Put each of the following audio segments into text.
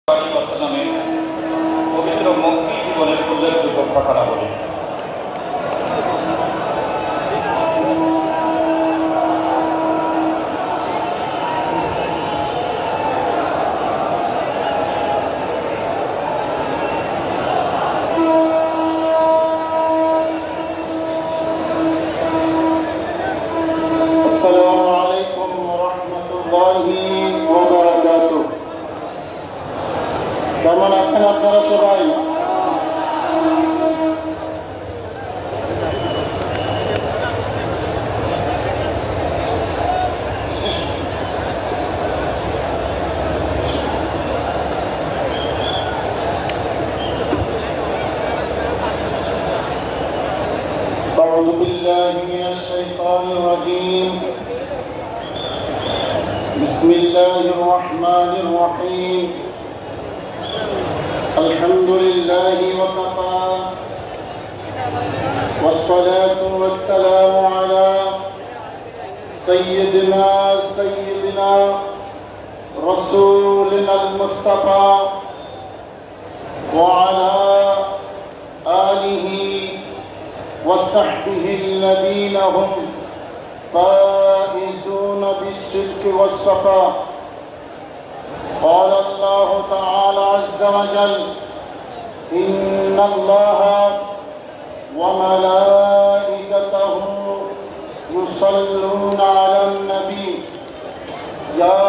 ওয়াসাল্লামের পবিত্র মক্কি জীবনের উল্লেখযোগ্য ঘটনাবলী। আসসালামু আলাইকুম ওয়া রাহমাতুল্লাহি ওয়া বারাকাতুহু। কেমন আছেন আপনারা সবাই? أعوذ بالله من الشيطان الرجيم. بسم الله الرحمن الرحيم. الحمد لله وكفى والصلاة والسلام على سيدنا رسولنا المصطفى وعلى آله وصحبه الذين هم فائزون بالصدق والصفاء. قال الله تعالى عز وجل: إن الله وملائكته يصلون على النبي يا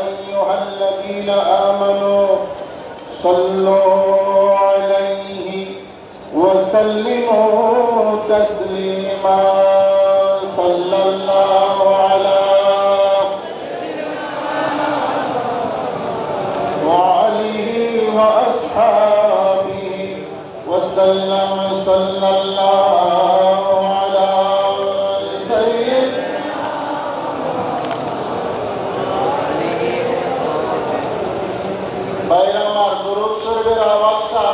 أيها الذين آمنوا صلوا عليه وسلموا تسليما. صلى الله على وعليه وأصحابه وسلم. صلى الله على سيدنا বাইরামার দরুদ শরীফের আওয়াজটা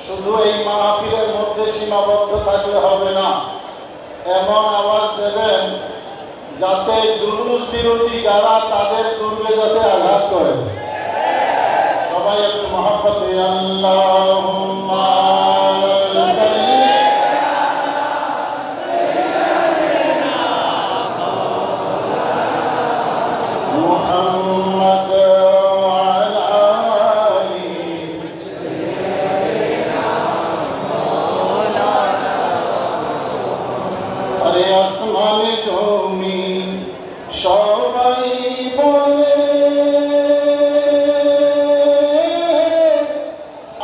শুধু এই মাহফিলের মধ্যে সীমাবদ্ধ থাকলে হবে না, এমন আওয়াজ দেবেন যাতে জুলুস বিরোধী যারা তাদের দুর্গে যাতে আঘাত করে। সবাই একটু মহব্বত আল্লাহুম্মা সাল্লি মুহাম্মদ ওয়া আলা আলিহি। আরে আসমানে জমিন সবাই বলে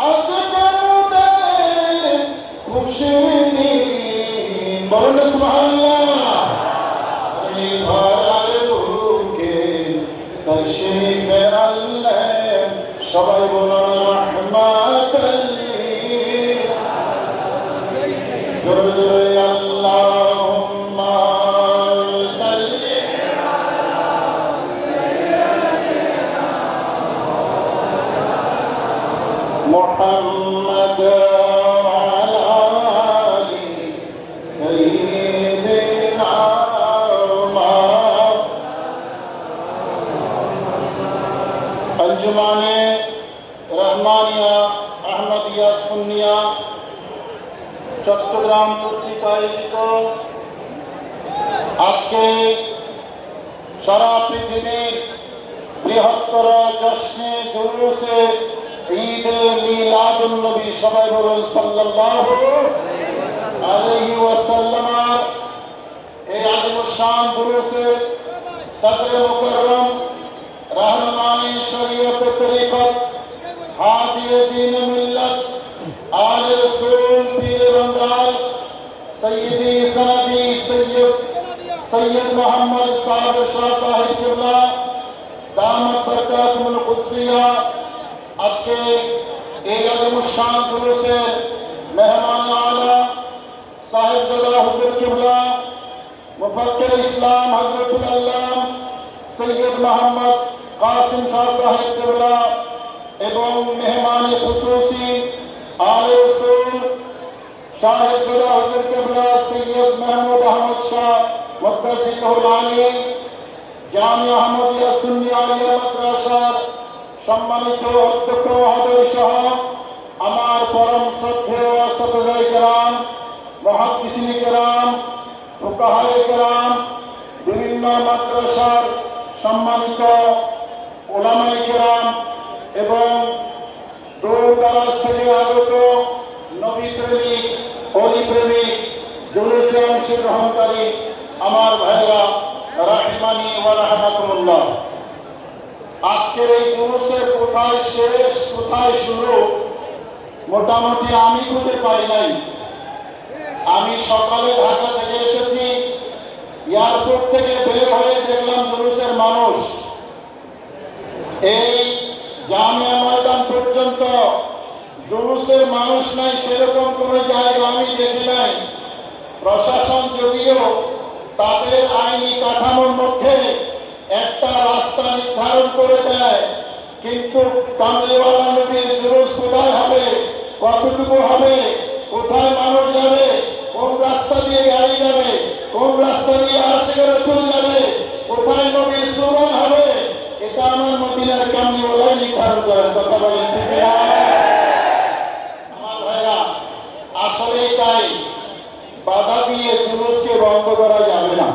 আজ আমাদের খুশির দিন। বলুন না সুবহানাল্লাহ। আরে ভরার বুকে তশরিফে আনলেন, সবাই বলুন রহমাতাল লিল আলামিন। জোরে জোরে আল্লাহুম্মা সাল্লি মুহাম্মদ ওয়া আলা আলি সাইয়্যিদিনা अंजुमाने रहमानिया अहमदिया सुन्निया চট্টগ্রাম কর্তৃক আয়োজিত আজকে সারা পৃথিবীর বৃহত্তর জশ্নে জুলুসে ঈদে মিলাদুন নবী, সবাই বলুন সাল্লাল্লাহু আলাইহি ওয়াসাল্লাম। এই আযমুশ শান জুলুসে সদরে মুকররম रहनुमाए शरीयत तरीक़त हादिए दीन मिल्लत आले रसूल पीर बंगाल सय्यदी सनदी सैयद मोहम्मद साहब शाह साहिब किबला दामत बरकातुल कुदसिया আজকে এই আযমুশ শান জুলুসে মেহমান আলা সাহেবজাদা হুজুর কিবলা মুফাক্কির ইসলাম হযরতুল আল্লাহ সৈয়দ মোহাম্মদ কাসিম শাহ সাহেব কিবলা এবং মেহমানে খুসুসি আলে রসুল সাহেবজাদা হুজুর কিবলা সৈয়দ মাহমুদ আহমদ শাহ মুক্তাসিরুল আলী জামিয়া আহমদিয়া সুন্নি আলিয়া মাদ্রাসার সম্মানিত অধ্যক্ষ মহোদয় সহ আমার পরম শ্রদ্ধেয় সদস্য কেরাম, মুহাদ্দিসিন কেরাম, ফুকাহায়ে কেরাম, বিভিন্ন মাদ্রাসার সম্মানিত উলামায়ে কেরাম এবং দূর দারাজ থেকে আগত নবী প্রেমিক, অলি প্রেমিক, জুলুসে অংশগ্রহণকারী আমার ভাইরা রাহিমানি ওয়া রাহমাতুল্লাহ। আজকের এই জুলুসের কোথায় শেষ কোথায় শুরু মোটামুটি আমি খুঁজে পাই নাই। আমি সকালে ঢাকা থেকে এসেছি, এয়ারপোর্ট থেকে বের হয়ে দেখলাম জুলুসের মানুষ এই জামিয়া ময়দান পর্যন্ত জুলুসের মানুষ নাই সেরকম কোনো জায়গা আমি দেখি নাই। প্রশাসন যদিও তাদের আইনি কাঠামোর মধ্যে একটা রাস্তা নির্ধারণ করে দেয়, কিন্তু কামলিওয়ালা নবীর জুলুস কোথায় হবে, কতটুকু হবে, কোথায় মানুষ যাবে, কোন রাস্তা দিয়ে গাড়ি যাবে, কোন রাস্তা দিয়ে আশিকের রাসূল যাবে, কোথায় নবীর সুমন হবে, এটা আমার মদিনার কামলিওয়ালাই নির্ধারণ করেন। কথা বলেন ঠিক না? আমার ভাইরা, আসলেই তাই, বাধা দিয়ে জুলুসকে বন্ধ করা যাবে না।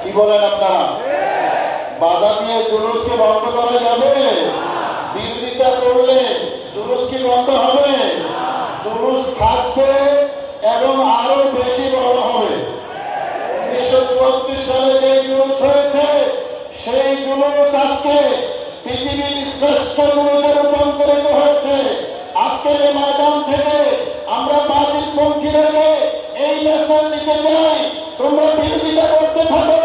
কি বলেন আপনারা? বাধা দিয়ে জুলুসকে বন্ধ করা যাবে? বিরোধিতা করলে জুলুস কি বন্ধ হবে? জুলুস থাকবে এবং আরো বেশি বড় হবে। 1934 সালে যে জুলুস হয়েছে সেই জুলুস আজকে পৃথিবীর শ্রেষ্ঠ জুলুসে রূপান্তরিত হয়েছে। আজকের এই ময়দান থেকে আমরা বাতিলপন্থীদেরকে এই মেসেজ দিতে চাই, তোমরা বিরোধিতা করতে থাকো,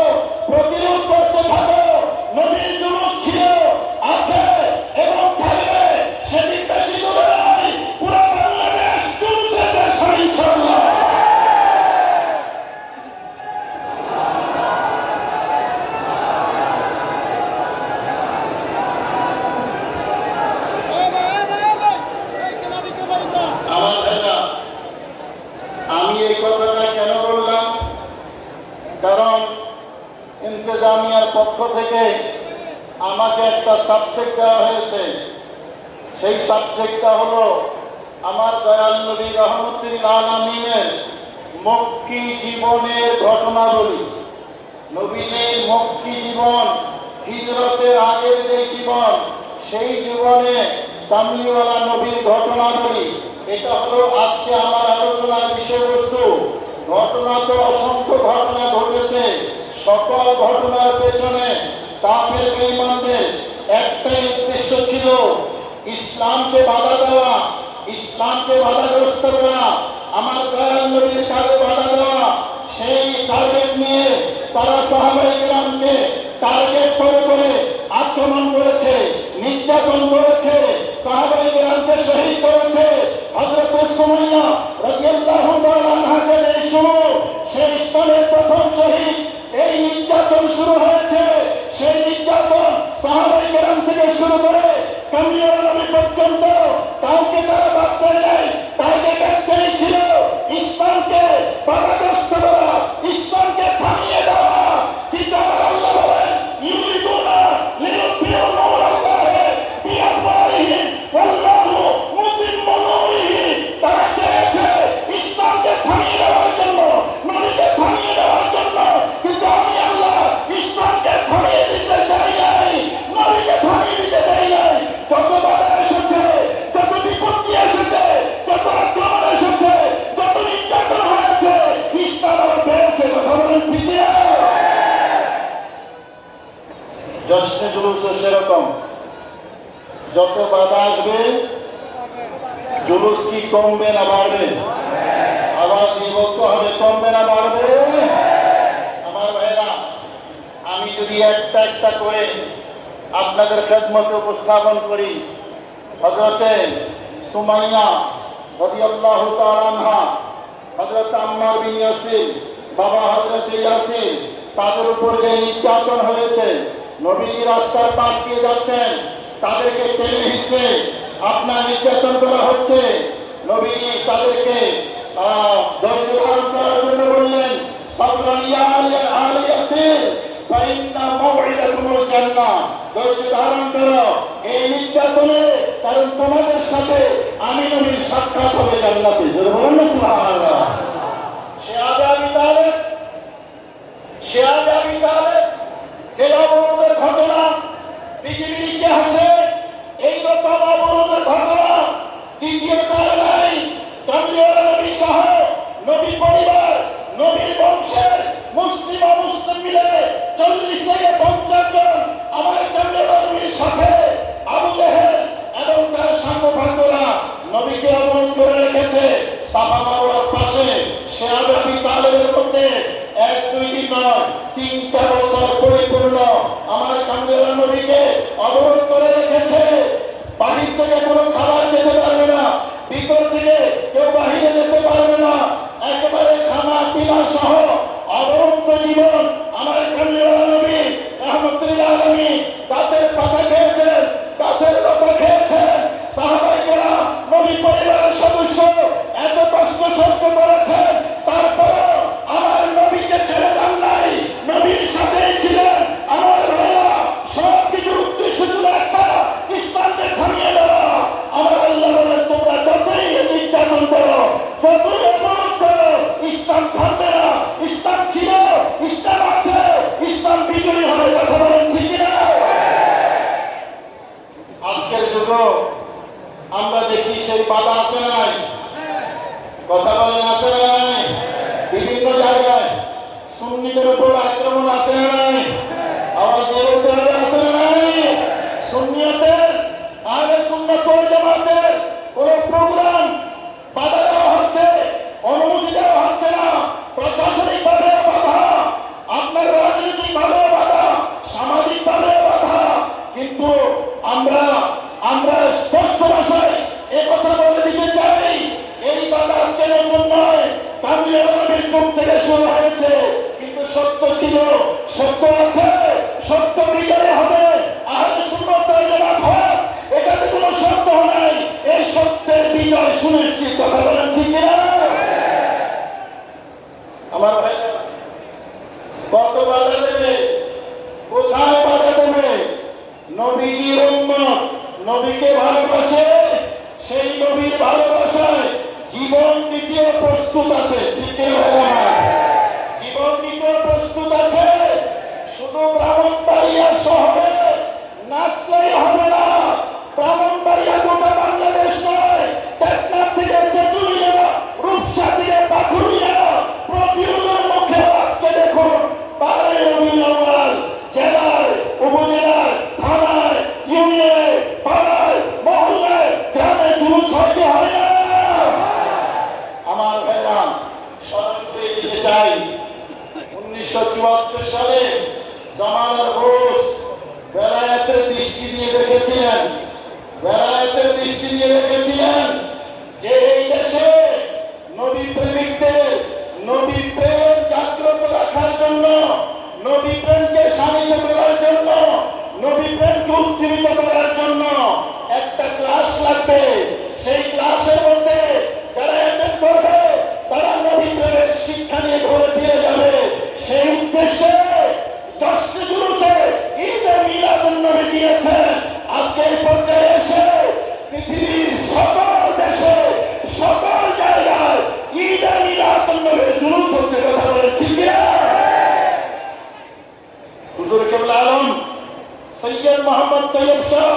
প্রতিরোধ করতে থাকো। নবীর জুলুস ছিল, আছে এবং থাকবে, সেদিন বেশি দূরে নাই। পুরো বাংলাদেশ জুলুসের দেশ হবে ইনশাআল্লাহ। আমার ভাইরা, আমি এই কথাটা কেন বললাম? কারণ ইন্তেজামিয়ার পক্ষ থেকে আমাকে একটা সাবজেক্ট দেওয়া হয়েছে। সেই সাবজেক্টটা হলো আমার দয়াল নবী রহমতুল আলামিনের মক্কি জীবনের ঘটনাবলী। নবীজির মক্কি জীবন, হিজরতের আগের যে জীবন, সেই জীবনে কামলিওয়ালা নবীর ঘটনাবলী, এটা হলো আজকে আমার আলোচনার বিষয়বস্তু। ঘটনা তো অসংখ্য ঘটনা ঘটেছে, সকল ঘটনার পেছনে কাফের বেঈমানদের একটাই উদ্দেশ্য ছিল, ইসলামকে বাধা দেওয়া, ইসলামকে বাধাগ্রস্ত করা, আমার দয়াল নবীর কাজে বাধা দেওয়া। সেই টার্গেট নিয়ে তারা সাহাবায়ে কেরামকে টার্গেট করে আক্রমণ করেছে, নির্যাতন করেছে, সাহাবায়ে কেরামকে শহীদ করেছে। হযরত সুমাইয়া রাদিয়াল্লাহু তাআলা আনহাকে নিয়ে শুরু, সেই ইসলামের প্রথম শহীদ। এই নির্যাতন শুরু হয়েছে, সেই নির্যাতন সাহাবায়ে কেরাম থেকে শুরু করে কামলিওয়ালা নবী পর্যন্ত কাউকে তারা বাদ দেয় নাই। টার্গেট একটাই ছিল, ইসলামকে বাধাগ্রস্ত করা, ইসলামকে থামিয়ে দেওয়া। কিন্তু আমার আল্লাহ বলেন, ইউরিদুনা লিইউতিউ নূরাল্লাহি বিআফওয়াহিহিম ওয়াল্লাহু মুতিম্মু নূরিহি। তারা চেয়েছে ইসলামকে থামিয়ে দেওয়ার জন্য, নবীকে থামিয়ে দেওয়ার জন্য, কিন্তু আমি আল্লাহ ইসলামকে থামিয়ে দিতে চাই নাই, নবীকে থামিয়ে দিতে চাই নাই। যত বাধা এসেছে, যত বিপত্তি এসেছে, যত আক্রমণ এসেছে, যত নির্যাতন হয়েছে, ইসলাম আবার পেয়েছে। কথা বলেন ঠিক না? জশ্নে জুলুসও সেরকম, যত বাধা আসবে জুলুস কি কমবে না বাড়বে? আবার দিয়ে বলতে হবে, কমবে না বাড়বে? আমার ভাইরা, আমি যদি একটা একটা করে আপনাদের খেদমতে উপস্থাপন করি, হযরতে সুমাইয়া রাদিয়াল্লাহু তাআলা আনহা, হযরত আম্মার বিন ইয়াসির, বাবা হযরতে ইয়াসির, তাদের উপর যে নির্যাতন হয়েছে, নবীজি রাস্তার পাশ দিয়ে যাচ্ছেন, তাদেরকে টেনে হিসেবে আপনার নির্যাতন করা হচ্ছে। নবীজি তাদেরকে ধৈর্য ধারণ করার জন্য বললেন, সাবরান ইয়া আলে ইয়াসির, ফাইন্না মাউইদাতুমুল জান্নাহ, ধৈর্য ধারণ করো এই নির্যাতনে, কারণ তোমাদের সাথে আমি নবীর সাক্ষাৎ হবে জান্নাতে। জোরে বলুন না সুবহানাল্লাহ। সে আবু তালেব যে অবরোধের ঘটনা পৃথিবীর ইতিহাসে এইরকম অবরোধের ঘটনা দ্বিতীয়বার নাই। কামলিওয়ালা নবী সহ নবী পরিবার, নবীর বংশের মুসলিম অমুসলিম মিলে 40 থেকে 50 জন আমার কামলিওয়ালা নবীর সাথে আবু জেহেল এবং তার সাঙ্গপাঙ্গরা নবীকে অবরোধ করে রেখেছে সাফা মারওয়ার পাশে। সে আবু তালেবের মধ্যে 1-2 দিন নয়, 3টা বছর পরিপূর্ণ আমার কামলিওয়ালা নবীকে অবরোধ করে রেখেছে। বাহির থেকে কোনো খাবার খেতে পারবে না, ভিতর থেকে কেউ বাহিরে যেতে পারবে না, একেবারে খানা পিনা সহ অবরুদ্ধ জীবন আমার কামলিওয়ালা নবী রাহমাতুল্লাহ আলাইহি। গাছের পাতা খেয়েছেন, গাছের লতা খেয়েছেন, সাহাবায়ে কেরাম নবী পরিবারের সদস্য এত কষ্ট সহ্য করেছেন, তারপরও আমার নবীকে ছেড়ে দেন নাই, নবীর সাথেই ছিলেন। আমার ভাইরা, সব কিছুর উদ্দেশ্য ছিল একটা, ইসলামকে থামিয়ে দেওয়া। আমার আল্লাহ বলেন, তোমরা যতই নির্যাতন করো, যতই অবরোধ করো, ইসলাম থামবে না। ইসলাম ছিল, ইসলাম আছে, ইসলাম বিজয়ী হবে। কথা বলেন ঠিক না? আজকের যুগে আমরা দেখি সেই বাধা আছে না নাই? কথা বলেন আছে না নাই? বিভিন্ন জায়গায় সুন্নিদের উপর আক্রমণ আছে না নাই? আওয়াজ দিয়ে বলতে হবে আছে না নাই? সুন্নিয়তের আহলে সুন্নাত ওয়াল জামাতের কোন প্রোগ্রাম বাধা দেওয়া হচ্ছে, অনুমতি দেওয়া হচ্ছে না। প্রশাসনিক ভাবে বাধা, আপনার রাজনৈতিক ভাবে বাধা, সামাজিক ভাবে বাধা। কিন্তু আমরা স্পষ্ট ভাষায় একথা বলে দিতে চাই, এই বাধা আজকে নতুন নয়, কামলিওয়ালা নবীর যুগ থেকে শুরু হয়েছে। কিন্তু সত্য ছিল, সত্য আছে, সত্য বিজয় হবে। আহলে সুন্নাত ওয়াল জামাত হক, এটাতে কোনো সন্দেহ নাই। এই সত্যের বিজয় সুনিশ্চিত। কথা বলেন ঠিক না? আমার ভাইরা, কত বাধা দেবে, কোথায় বাধা দেবে? নবীজির উম্মত নবীকে ভালোবাসে, সেই নবীর ভালোবাসায় জীবন দিতেও প্রস্তুত আছে। ঠিক না? জীবন দিতেও প্রস্তুত আছে। শুধু ব্রাহ্মণবাড়িয়া শহরে নাচলেই হবে না, ব্রাহ্মণবাড়িয়া গোটা বাংলাদেশ নয়, টেকনাফ থেকে তেঁতুলিয়া, রূপসা থেকে পাথুরিয়া, প্রতিরোধের মুখে আজকে দেখুন 12 রবিউল আউয়াল জেলায়, উপজেলায়, থানায়, ইউনিয়নে, পাড়ায়, মহল্লায়, গ্রামে জুলুস হইতে হয় না? আমার ভাইরা, স্মরণ করে দিতে চাই 1974 সালে জামাল ঘোষ বেলায়েতের দৃষ্টি দিয়ে রেখেছিলেন, যে এই দেশে নবী প্রেমিকদের নবী প্রেম জাগ্রত রাখার জন্য, নবী প্রেমকে শানিত করার জন্য, নবী প্রেমকে উজ্জীবিত করার জন্য একটা ক্লাস লাগবে। সেই ক্লাসের মধ্যে যারা অ্যাটেন্ড করবে তারা নবী প্রেমের শিক্ষা নিয়ে ঘরে ফিরে যাবে। সেই উদ্দেশ্যে জশ্নে জুলুসে ঈদে মিলাদুন নবী দিয়েছেন। আজকে এই পর্যায়ে এসে পৃথিবীর সকল দেশে, সকল জায়গায় ঈদে মিলাদুন নবীর জুলুস হচ্ছে। কথা বলে ঠিক না? হুজুর কেবলা আলম সৈয়দ মোহাম্মদ তৈয়ব শাহ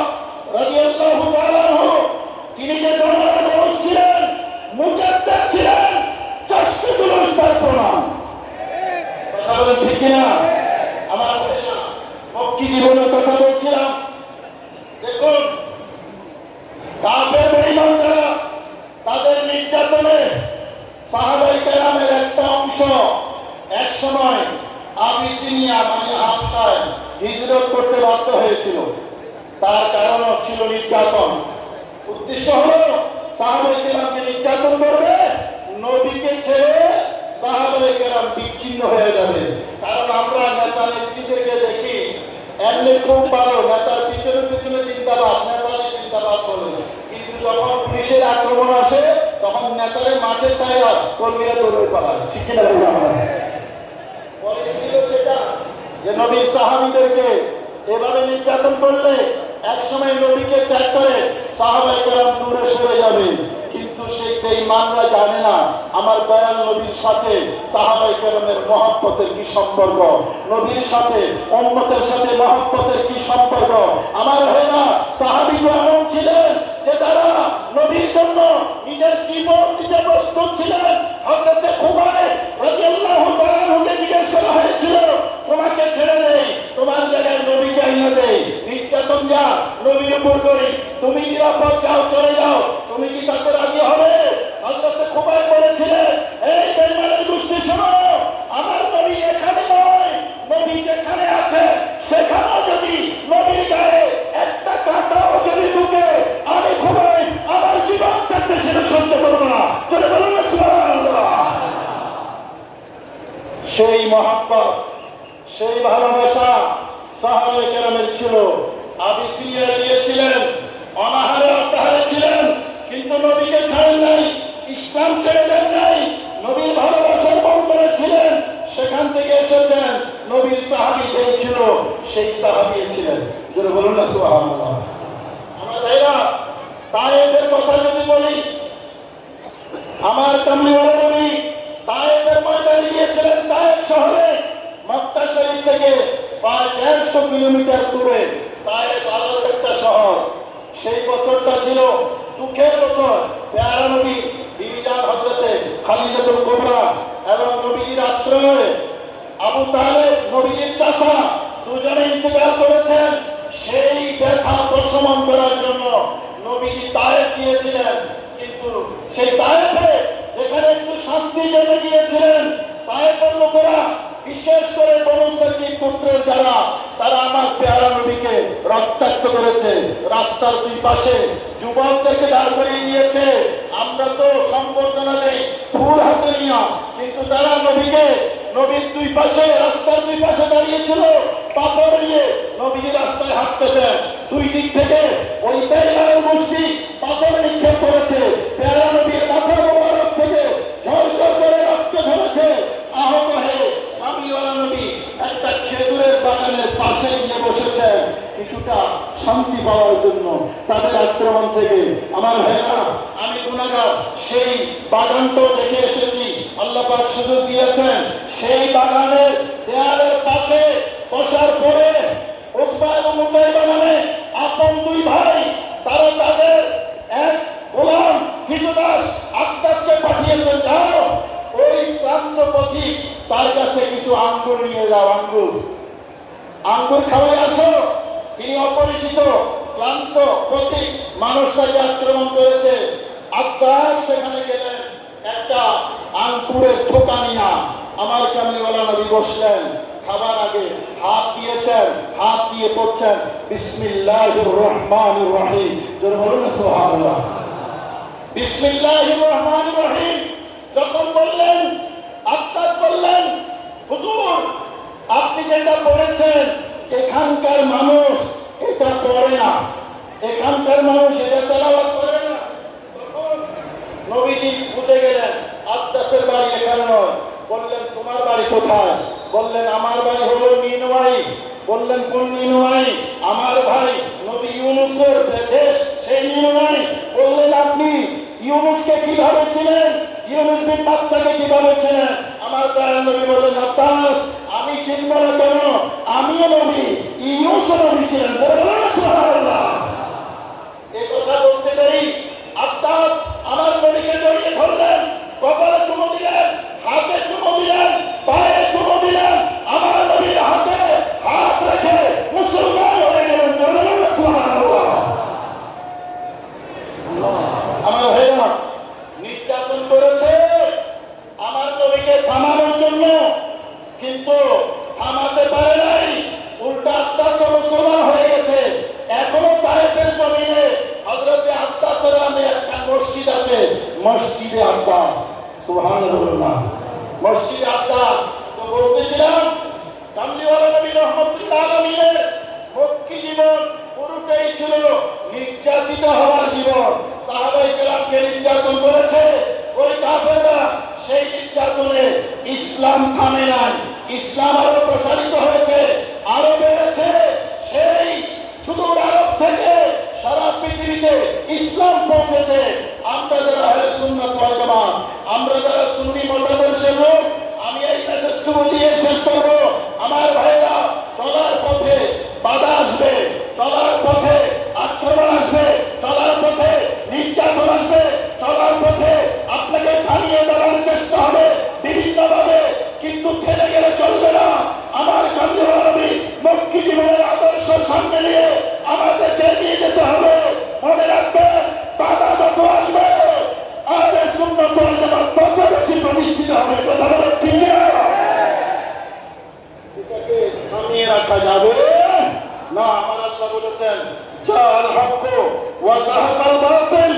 রাদিয়াল্লাহু তাআলা আনহু, তিনি যে জনগণের মানুষ ছিলেন, মুজাদ্দিদ ছিলেন, জশ্নে জুলুস তার প্রমাণ। কথা বলেন ঠিক না? আমার মক্কি জীবনের কথা বলছিলাম। দেখুন, কাফের বেঈমান যারা, তাদের নির্যাতনে সাহাবায়ে কেরামের একটা অংশ এক সময় আবিসিনিয়া মানে হাবশায় হিজরত করতে বাধ্য হয়েছিল। তার কারণও ছিল নির্যাতন। উদ্দেশ্য হলো সাহাবায়ে কেরামকে নির্যাতন করবে, নবীকে ছেড়ে সাহাবায়ে কেরাম বিচ্ছিন্ন হয়ে যাবে। কারণ আমরা নেতা নেত্রীদেরকে দেখি এমনি খুব ভালো, নেতার পিছনে পিছনে জিন্দাবাদ, নেতারে জিন্দাবাদ বলে, কিন্তু যখন পুলিশের আক্রমণ আসে তখন নেতারে মাঠে চাইয়া কর্মীরা দৌড়ে পালায়। ঠিক কিনা বললাম? পরে ছিল সেটা যে নবীর সাহাবীদেরকে এভাবে নির্যাতন করলে একসময় নবীকে ত্যাগ করে সাহাবায়ে কেরাম দূরে সরে যাবে, কিন্তু সেই বেঈমানরা জানে না আমার দয়াল নবীর সাথে সাহাবায়ে কেরামের মহব্বতের কি সম্পর্ক, নবীর সাথে উম্মতের সাথে মহব্বতের কি সম্পর্ক। আমার ভাইরা, সাহাবীরা এমন ছিলেন যে তারা নবীর জন্য নিজের জীবন দিতে প্রস্তুত ছিলেন। হযরত খুবাইব রাদিয়াল্লাহু তাআলা আনহুকে জিজ্ঞেস করা হয়েছিল, তোমাকে ছেড়ে দেই, তোমার জায়গায় নবীকে এনে দেই, নির্যাতন যা নবীর উপর করি, তুমি নিরাপদ যাও, চলে যাও, তুমি কি তাতে রাজি হবে? হযরত খুবাইব বলেছিলেন, এই বেঈমানের গোষ্ঠী শোনো, আমার নবী এখানে নয়, নবী যেখানে আছে সেখানেও যদি নবীর গায়ে একটা কাঁটাও যদি ঢুকে, আমি খুবাইব আমার জীবন থাকতে সেটা সহ্য করবো না। চলে বলুন না সুবহানাল্লাহ। সেই মহব্বত, সেই ভালোবাসা সাহাবায়ে কেরামের ছিল। আবিসিনিয়া গিয়েছিলেন, অনাহারে অর্ধাহারে ছিলেন, কিন্তু নবীকে ছাড়েন নাই, ইসলাম ছেড়ে দেন নাই, নবীর ভালোবাসার বন্ধনে ছিলেন। সেখান থেকে এসেছেন, নবীর সাহাবী যে ছিল সেই সাহাবী ছিলেন। জোরে বলুন না সুবহানাল্লাহ। আমার ভাইরা, তায়েফের কথা যদি বলি, আমার কামলিওয়ালা নবী তায়েফের ময়দানে গিয়েছিলেন। তায়েফ শহরে মক্কা শরীফ থেকে প্রায় 150 কিলোমিটার দূরে তায়েফ আলাদা একটা শহর। সেই বছরটা ছিল দুঃখের বছর। পেয়ারা নবী বিবি জান হযরতে খাদিজাতুল কুবরা এবং নবীজির আশ্রয়ে আবু তালেব নবীজির চাচা দুজনে ইন্তেকাল করেছেন। সেই ব্যথা প্রশমন করার জন্য নবীজি তায়েফ গিয়েছিলেন, কিন্তু সেই তায়েফে যেখানে একটু শান্তি জেনে গিয়েছিলেন, তায়েফের লোকেরা বিশেষ করে বনু সাকিব পুত্রের যারা, তারা আমার পেয়ারা নবীকে রক্তাক্ত করেছে। রাস্তার দুই পাশে যুবকদেরকে দাঁড় করিয়ে দিয়েছে। আমরা তো সম্বর্ধনা দেই ফুল হাতে নিয়া, কিন্তু তারা নবীকে, নবীর দুই পাশে, রাস্তার দুই পাশে দাঁড়িয়েছিল, পাথর নিয়ে নবীজি রাস্তায় হাঁটতেছেন। দুই দিক থেকে ওই বেঈমানের গোষ্ঠী পাথর নিক্ষেপ করেছে। পেয়ারা নবীর মাথা মোবারক থেকে ঝরঝর করে রক্ত ঝরেছে। আহত হয়ে কামলিওয়ালা নবী একটা খেজুরের বাগানের পাশে গিয়ে বসেছেন কিছুটা শান্তি পাওয়ার জন্য তাদের আক্রমণ থেকে। আমার ভাইরা, আমি গুনাহগার, সেই বাগানটাও দেখে এসেছি। আল্লাহ পাক সুযোগ দিয়েছেন, সেই বাগানের দেয়ালের পাশে বসার পরে উতবা এবং উতাইবা নামে আপন দুই ভাই, তারা তাদের এক গোলাম কৃতদাস আব্বাসকে পাঠিয়েছেন, যাও ওই ক্লান্ত পথিক তার কাছে কিছু আঙ্গুর নিয়ে যাও, আঙ্গুর খাওয়াই আসো। তিনি অপরিচিত ক্লান্ত পথিক মানুষ তাকে আক্রমণ করেছে। আব্বাস সেখানে গেলেন একটা আঙ্গুরের ঠোকা নিয়া। আমার কামলিওয়ালা নবী বসলেন, খাবার আগে হাত দিয়েছেন, হাত দিয়ে পড়ছেন বিসমিল্লাহির রহমানির রহিম। জোরে বলুন না সুবহানাল্লাহ। বিসমিল্লাহির রহমানির রহিম যখন বললেন, আব্বাস বললেন, হুজুর আপনি যেটা পড়েছেন এখানকার মানুষ এটা পড়ে না, এখানকার মানুষ এটা তেলাওয়াত করে না। তখন নবীজি বুঝে গেলেন আব্বাসের বাড়ি এখানে নয়। বললেন, তোমার বাড়ি কোথায়? বললেন, আমার বাড়ি হলো নিনওয়াই। বললেন, কোন নিনওয়াই? আমার ভাই নবী ইউনূসের দেশ সেই নিনওয়াই। বললেন, আপনি ইউনূসকে কিভাবে ছিলেন? ইউনূস বিন মাত্তাকে কিভাবে ছিলেন? আমার দয়াল নবী বললেন, আব্বাস আমি চিনব না কেন? আমিও নবী, ইউনূসও নবী ছিলেন। সুবহানাল্লাহ। এই কথা বলতে দেরি আব্বাস আমার নবীকে জড়িয়ে ধরলেন, কপালে চুমু দিলেন, হাতে চুমু দিলেন, পায়ে চুমু দিলেন। আমার নবীর হাতে হাত রেখে মুসলমান হয়ে গেলেন। সুবহানাল্লাহ। আমার ভাইরা, নির্যাতন করেছে আমার নবীকে থামানোর জন্য, কিন্তু থামাতে পারে নাই। উল্টা আব্বাস মুসলমান হয়ে গেছে। এখনো তায়েফের জমিনে হযরতে আব্বাসের নামে একটা মসজিদ আছে, মসজিদে আব্বাস। সুবহানাল্লাহ। মসজিদে আব্বাস। তো বলতেছিলাম, কামলিওয়ালা নবী রাহমাতুল্লাহ আলাইহির মক্কি জীবন পুরোটাই ছিল নির্যাতিত হওয়ার জীবন। সাহাবায়ে কেরামকে নির্যাতন করেছে ওই কাফেররা। সেই নির্যাতনে ইসলাম থামে নাই। ইসলাম আরো প্রসারিত হয়েছে, আরো বেড়েছে। সেই সুদূর আরব থেকে সারা পৃথিবীতে ইসলাম পৌঁছেছে। আমরা যারা আহলে সুন্নাত ওয়াল জামাত, আমরা যারা সুন্নি মতাদর্শের লোক, আমি এই মেসেজটুকু দিয়ে শেষ করব। আমার ভাইরা, চলার পথে বাধা আসবে, চলার পথে আক্রমণ আসবে, চলার পথে নির্যাতন আসবে, চলার পথে আপনাকে থামিয়ে দেওয়ার চেষ্টা হবে বিভিন্নভাবে, কিন্তু থেমে গেলে চলবে না। আমার কামলিওয়ালা নবী মক্কি জীবনের আদর্শ সামনে নিয়ে আমাদেরকে এগিয়ে যেতে হবে। মনে রাখবেন, বাধা যত আসবে আহলে সুন্নাত ওয়াল জামাত তত বেশি প্রতিষ্ঠিত হবে। কথা বলেন ঠিক না? এটাকে থামিয়ে রাখা যাবে না। আমার আল্লাহ বলেছেন, জাল হক ওয়া যাহাকাল বাতিল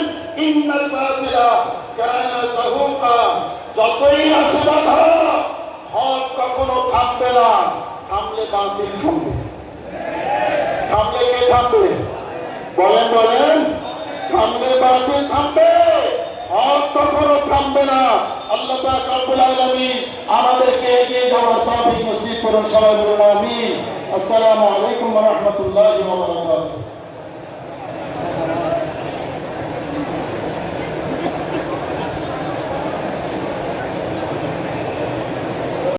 ইন্নাল বাতিলা কানা যাহুকা। যতই আসে বাধা, হক কখনো থামবে না। থামলে বাতিল থামবে। থামলে কে থামবে? বলেন বলেন। থামলে বাতিল থামবে, হক কখনো থামবে না। আল্লাহ পাক রব্বুল আলামিন আমাদেরকে এগিয়ে যাওয়ার তৌফিক নসিব করুন। সবাই বলুন আমিন। আসসালামু আলাইকুম ওয়া রাহমাতুল্লাহি ওয়া বারাকাতুহু।